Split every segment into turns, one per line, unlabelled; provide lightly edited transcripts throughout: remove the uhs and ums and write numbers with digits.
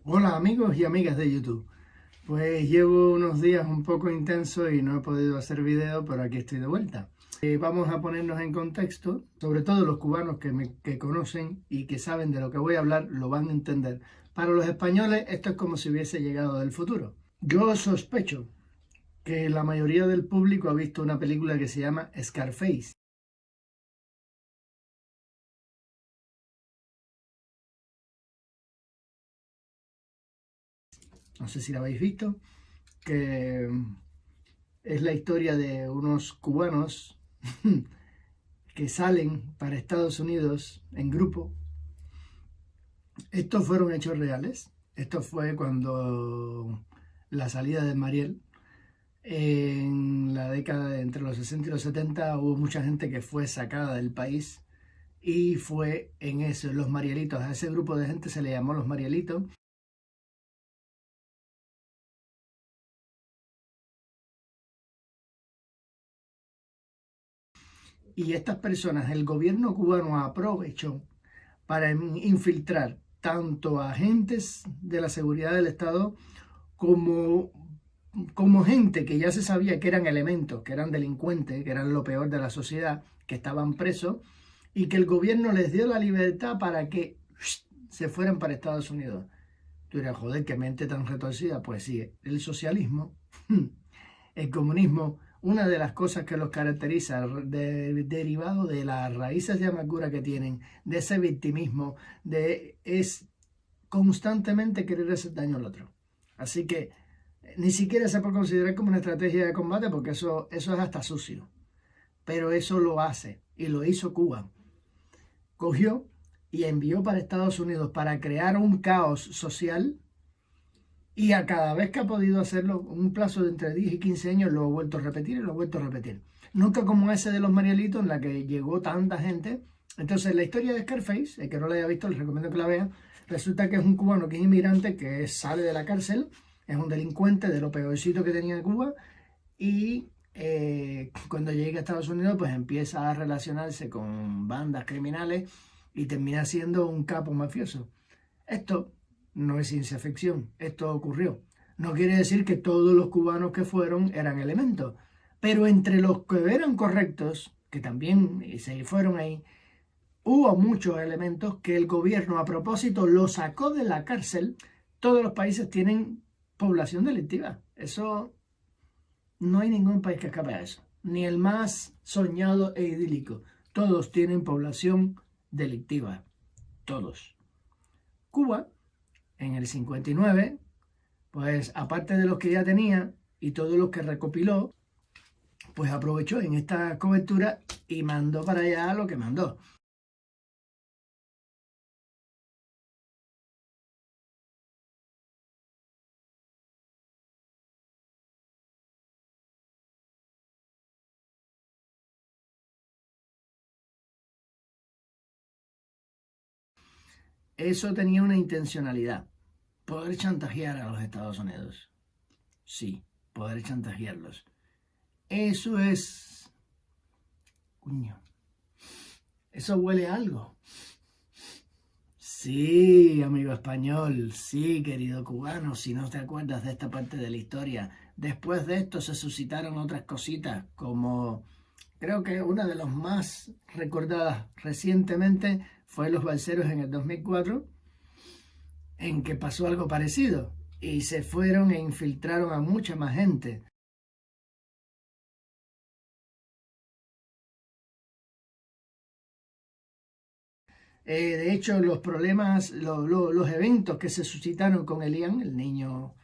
Hola amigos y amigas de YouTube. Pues llevo unos días un poco intensos y no he podido hacer video, pero aquí estoy de vuelta. Vamos a ponernos en contexto, sobre todo los cubanos que conocen y que saben de lo que voy a hablar lo van a entender. Para los españoles esto es como si hubiese llegado del futuro. Yo sospecho que la mayoría del público ha visto una película que se llama Scarface. No sé si la habéis visto, que es la historia de unos cubanos que salen para Estados Unidos en grupo. Estos fueron hechos reales. Esto fue cuando la salida de Mariel, en la década de entre los 60 y los 70, hubo mucha gente que fue sacada del país y fue en eso, los Marielitos. A ese grupo de gente se le llamó los Marielitos. Y estas personas, el gobierno cubano aprovechó para infiltrar tanto a agentes de la seguridad del Estado como, como gente que ya se sabía que eran elementos, que eran delincuentes, que eran lo peor de la sociedad, que estaban presos, y que el gobierno les dio la libertad para que se fueran para Estados Unidos. Tú dirás, joder, qué mente tan retorcida. Pues sí, el socialismo, el comunismo, una de las cosas que los caracteriza, derivado de las raíces de amargura que tienen, de ese victimismo, es constantemente querer hacer daño al otro. Así que ni siquiera se puede considerar como una estrategia de combate porque eso es hasta sucio. Pero eso lo hace y lo hizo Cuba. Cogió y envió para Estados Unidos para crear un caos social y a cada vez que ha podido hacerlo, un plazo de entre 10 y 15 años, lo ha vuelto a repetir y lo ha vuelto a repetir. Nunca como ese de los Marielitos en la que llegó tanta gente. Entonces la historia de Scarface, el que no la haya visto, les recomiendo que la vean. Resulta que es un cubano que es inmigrante, que sale de la cárcel, es un delincuente de lo peorcito que tenía Cuba y cuando llega a Estados Unidos pues empieza a relacionarse con bandas criminales y termina siendo un capo mafioso. Esto no es ciencia ficción, esto ocurrió. No quiere decir que todos los cubanos que fueron eran elementos, pero entre los que eran correctos, que también se fueron ahí, hubo muchos elementos que el gobierno a propósito lo sacó de la cárcel. Todos los países tienen población delictiva. Eso no hay ningún país que escape a eso. Ni el más soñado e idílico. Todos tienen población delictiva. Todos. Cuba, en el 59, pues aparte de los que ya tenía y todos los que recopiló, pues aprovechó en esta cobertura y mandó para allá lo que mandó. Eso tenía una intencionalidad, poder chantajear a los Estados Unidos. Sí, poder chantajearlos. Eso es... Coño, eso huele a algo. Sí, amigo español, sí, querido cubano, si no te acuerdas de esta parte de la historia. Después de esto se suscitaron otras cositas, como creo que una de las más recordadas recientemente fue Los Balseros en el 2004, en que pasó algo parecido y se fueron e infiltraron a mucha más gente. De hecho, los problemas, los eventos que se suscitaron con Elian, el niño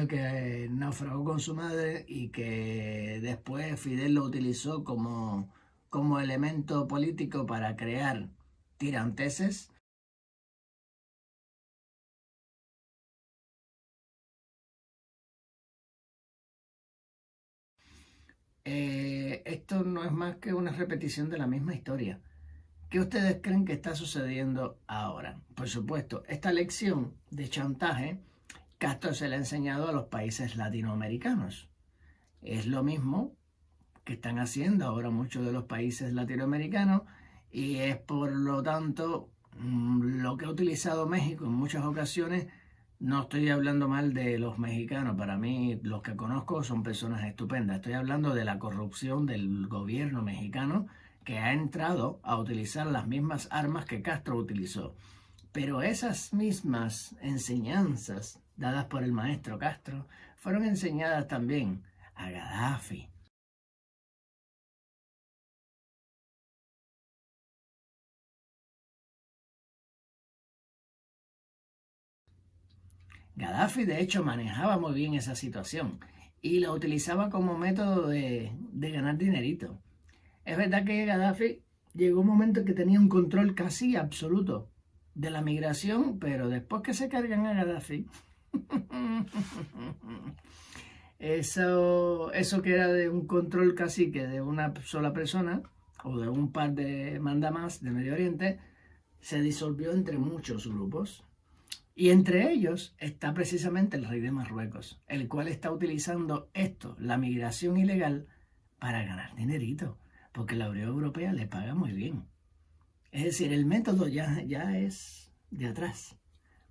que naufragó con su madre y que después Fidel lo utilizó como elemento político para crear tiranteses. Esto no es más que una repetición de la misma historia. ¿Qué ustedes creen que está sucediendo ahora? Por supuesto, esta lección de chantaje Castro se le ha enseñado a los países latinoamericanos. Es lo mismo que están haciendo ahora muchos de los países latinoamericanos y es por lo tanto lo que ha utilizado México en muchas ocasiones
No estoy hablando mal de los mexicanos, para mí los que conozco son personas estupendas. Estoy hablando de la corrupción del gobierno mexicano que ha entrado a utilizar las mismas armas que Castro utilizó. Pero esas mismas enseñanzas dadas por el maestro Castro fueron enseñadas también a Gaddafi. Gaddafi de hecho manejaba muy bien esa situación y la utilizaba como método de ganar dinerito. Es verdad que Gaddafi llegó un momento en que tenía un control casi absoluto de la migración, pero después que se cargan a Gaddafi, eso que era de un control casi que de una sola persona o de un par de mandamás de Medio Oriente, se disolvió entre muchos grupos. Y entre ellos está precisamente el rey de Marruecos, el cual está utilizando esto, la migración ilegal, para ganar dinerito, porque la Unión Europea le paga muy bien. Es decir, el método ya es de atrás,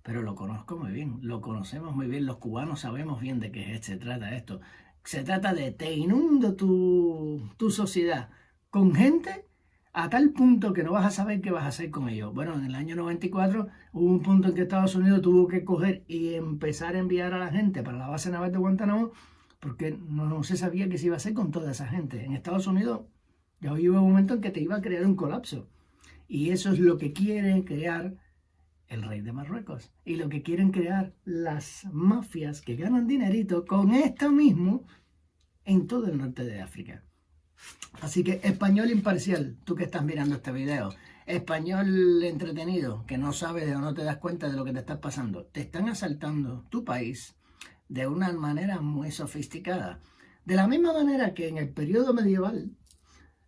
pero lo conozco muy bien, lo conocemos muy bien, los cubanos sabemos bien de qué se trata esto. Se trata de te inundo tu sociedad con gente a tal punto que no vas a saber qué vas a hacer con ellos. Bueno, en el año 94 hubo un punto en que Estados Unidos tuvo que coger y empezar a enviar a la gente para la base naval de Guantánamo porque no se sabía qué se iba a hacer con toda esa gente. En Estados Unidos ya hubo un momento en que te iba a crear un colapso. Y eso es lo que quieren crear el rey de Marruecos. Y lo que quieren crear las mafias que ganan dinerito con esto mismo en todo el norte de África. Así que español imparcial, tú que estás mirando este video, español entretenido, que no sabes o no te das cuenta de lo que te está pasando, te están asaltando tu país de una manera muy sofisticada. De la misma manera que en el periodo medieval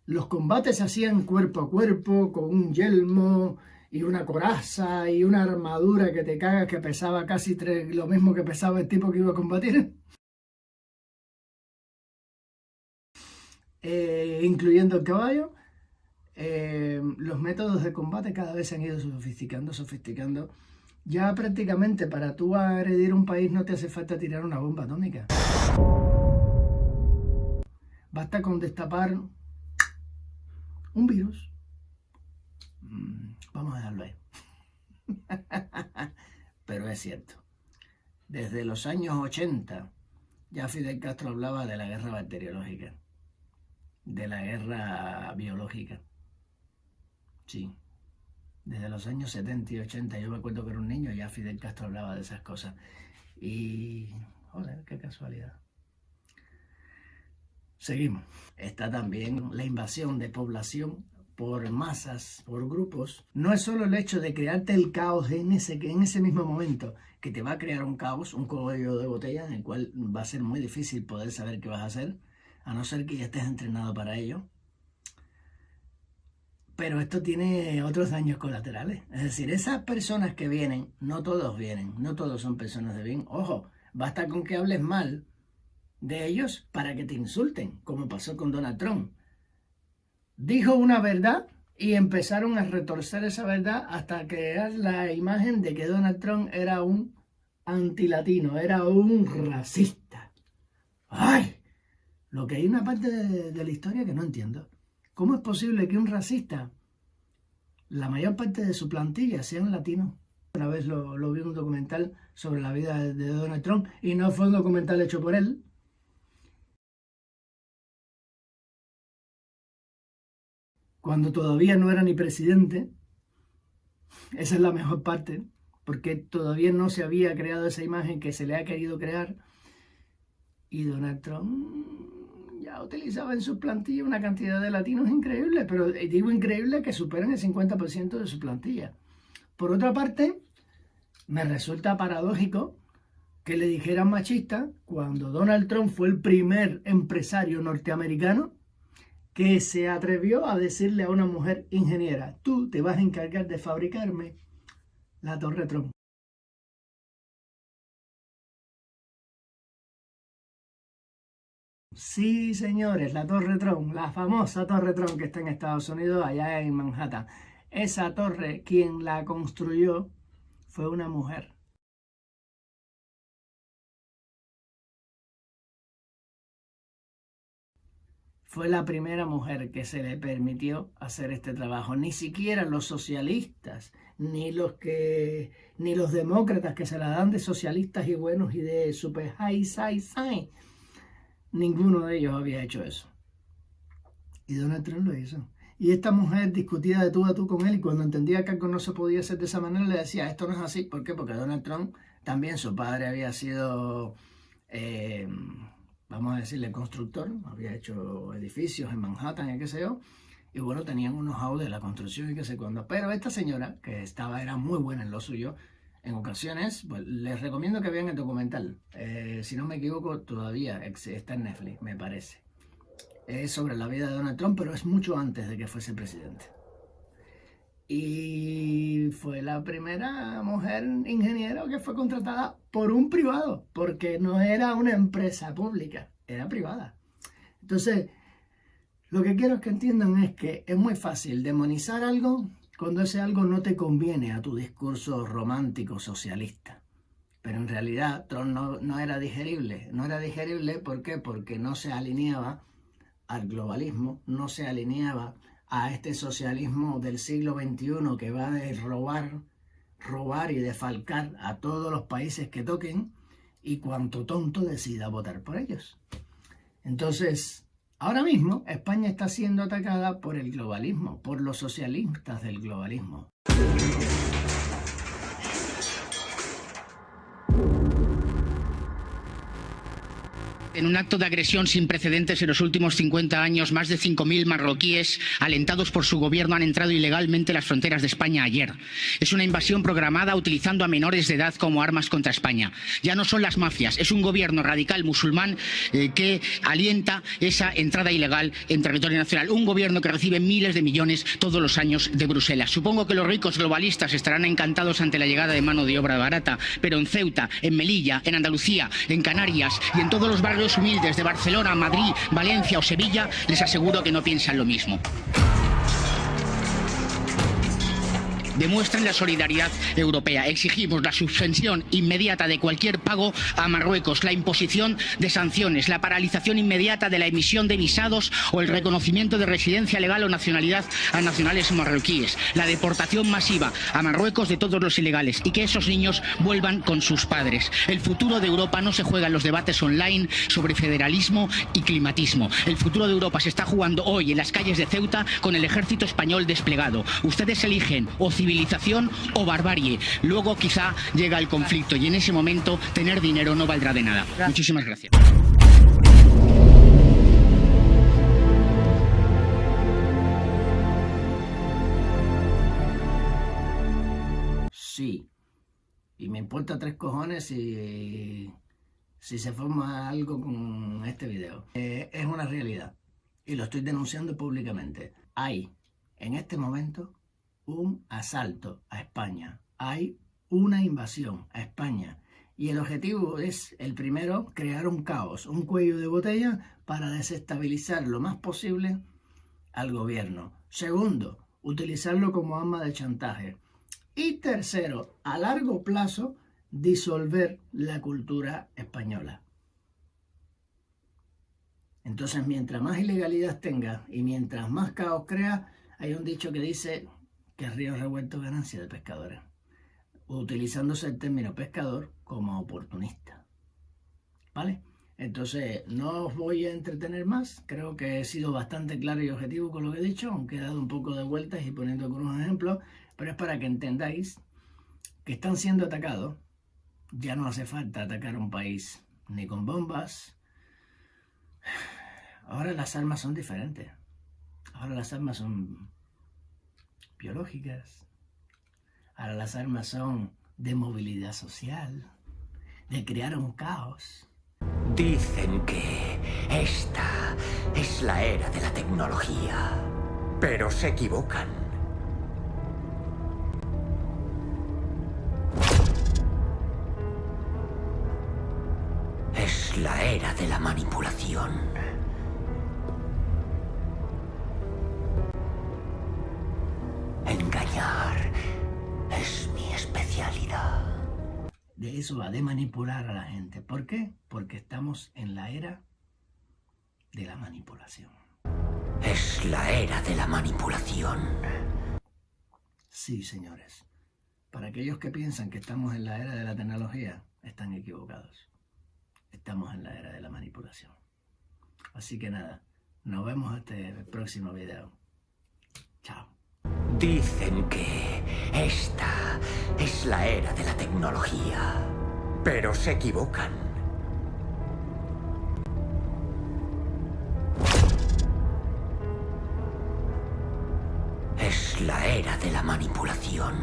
los combates se hacían cuerpo a cuerpo, con un yelmo y una coraza y una armadura que te cagas que pesaba casi lo mismo que pesaba el tipo que iba a combatir. Incluyendo el caballo, los métodos de combate cada vez se han ido sofisticando. Ya prácticamente para tú agredir un país no te hace falta tirar una bomba atómica. Basta con destapar un virus. Vamos a dejarlo ahí. Pero es cierto. Desde los años 80 ya Fidel Castro hablaba de la guerra bacteriológica, de la guerra biológica. Sí, desde los años 70 y 80, yo me acuerdo que era un niño, ya Fidel Castro hablaba de esas cosas. Y, joder, qué casualidad. Seguimos. Está también la invasión de población por masas, por grupos. No es solo el hecho de crearte el caos en ese mismo momento, que te va a crear un caos, un cuello de botella, en el cual va a ser muy difícil poder saber qué vas a hacer, a no ser que ya estés entrenado para ello. Pero esto tiene otros daños colaterales. Es decir, esas personas que vienen, no todos vienen, no todos son personas de bien. Ojo, basta con que hables mal de ellos para que te insulten, como pasó con Donald Trump. Dijo una verdad y empezaron a retorcer esa verdad hasta crear la imagen de que Donald Trump era un antilatino, era un racista. ¡Ay! Lo que hay una parte de la historia que no entiendo. ¿Cómo es posible que un racista, la mayor parte de su plantilla, sean latinos? Una vez lo vi en un documental sobre la vida de Donald Trump y no fue un documental hecho por él. Cuando todavía no era ni presidente, esa es la mejor parte, porque todavía no se había creado esa imagen que se le ha querido crear. Y Donald Trump ya utilizaba en su plantilla una cantidad de latinos increíble, pero digo increíble que superan el 50% de su plantilla. Por otra parte, me resulta paradójico que le dijeran machista cuando Donald Trump fue el primer empresario norteamericano que se atrevió a decirle a una mujer ingeniera, tú te vas a encargar de fabricarme la Torre Trump. Sí, señores, la Torre Trump, la famosa Torre Trump que está en Estados Unidos, allá en Manhattan. Esa torre, quien la construyó fue una mujer. fue la primera mujer que se le permitió hacer este trabajo. Ni siquiera los socialistas, ni los demócratas que se la dan de socialistas y buenos y de super high, ninguno de ellos había hecho eso. Y Donald Trump lo hizo. Y esta mujer discutía de tú a tú con él, y cuando entendía que algo no se podía hacer de esa manera, le decía, esto no es así. ¿Por qué? Porque Donald Trump, también su padre había sido, vamos a decirle, constructor, había hecho edificios en Manhattan y qué sé yo, y bueno, tenían unos know-how de la construcción y qué sé cuándo. Pero esta señora, que era muy buena en lo suyo, en ocasiones, pues les recomiendo que vean el documental. Si no me equivoco, todavía está en Netflix, me parece. Es sobre la vida de Donald Trump, pero es mucho antes de que fuese presidente. Y fue la primera mujer ingeniera que fue contratada por un privado, porque no era una empresa pública, era privada. Entonces, lo que quiero que entiendan es que es muy fácil demonizar algo cuando ese algo no te conviene a tu discurso romántico socialista. Pero en realidad Trump no era digerible. No era digerible, ¿por qué? Porque no se alineaba al globalismo, no se alineaba a este socialismo del siglo XXI que va de robar y defalcar a todos los países que toquen y cuanto tonto decida votar por ellos. Entonces, ahora mismo España está siendo atacada por el globalismo, por los socialistas del globalismo.
En un acto de agresión sin precedentes en los últimos 50 años, más de 5.000 marroquíes, alentados por su gobierno, han entrado ilegalmente en las fronteras de España ayer. Es una invasión programada utilizando a menores de edad como armas contra España. Ya no son las mafias, es un gobierno radical musulmán que alienta esa entrada ilegal en territorio nacional. Un gobierno que recibe miles de millones todos los años de Bruselas. Supongo que los ricos globalistas estarán encantados ante la llegada de mano de obra barata, pero en Ceuta, en Melilla, en Andalucía, en Canarias y en todos los barrios humildes de Barcelona, Madrid, Valencia o Sevilla, les aseguro que no piensan lo mismo. Demuestren la solidaridad europea. Exigimos la suspensión inmediata de cualquier pago a Marruecos, la imposición de sanciones, la paralización inmediata de la emisión de visados o el reconocimiento de residencia legal o nacionalidad a nacionales marroquíes, la deportación masiva a Marruecos de todos los ilegales y que esos niños vuelvan con sus padres. El futuro de Europa no se juega en los debates online sobre federalismo y climatismo. El futuro de Europa se está jugando hoy en las calles de Ceuta con el ejército español desplegado. Ustedes eligen o civilización o barbarie. Luego quizá llega el conflicto y en ese momento tener dinero no valdrá de nada. Muchísimas gracias.
Sí, y me importa 3 cojones si se forma algo con este video. Es una realidad y lo estoy denunciando públicamente. Hay en este momento un asalto a España, hay una invasión a España y el objetivo es, el primero, crear un caos, un cuello de botella para desestabilizar lo más posible al gobierno. Segundo, utilizarlo como arma de chantaje. Y tercero, a largo plazo, disolver la cultura española. Entonces, mientras más ilegalidad tenga y mientras más caos crea, hay un dicho que dice que río revuelto ganancia de pescadores, utilizándose el término pescador como oportunista. ¿Vale? Entonces, no os voy a entretener más. Creo que he sido bastante claro y objetivo con lo que he dicho, aunque he dado un poco de vueltas y poniendo algunos ejemplos, pero es para que entendáis que están siendo atacados. Ya no hace falta atacar un país ni con bombas. Ahora las armas son diferentes. Ahora las armas son biológicas. Ahora las armas son de movilidad social, de crear un caos.
Dicen que esta es la era de la tecnología, pero se equivocan. Es la era de la manipulación. Engañar es mi especialidad.
De eso va, de manipular a la gente. ¿Por qué? Porque estamos en la era de la manipulación.
Es la era de la manipulación.
Sí, señores. Para aquellos que piensan que estamos en la era de la tecnología, están equivocados. Estamos en la era de la manipulación. Así que nada, nos vemos hasta el próximo video. Chao.
Dicen que esta es la era de la tecnología, pero se equivocan. Es la era de la manipulación.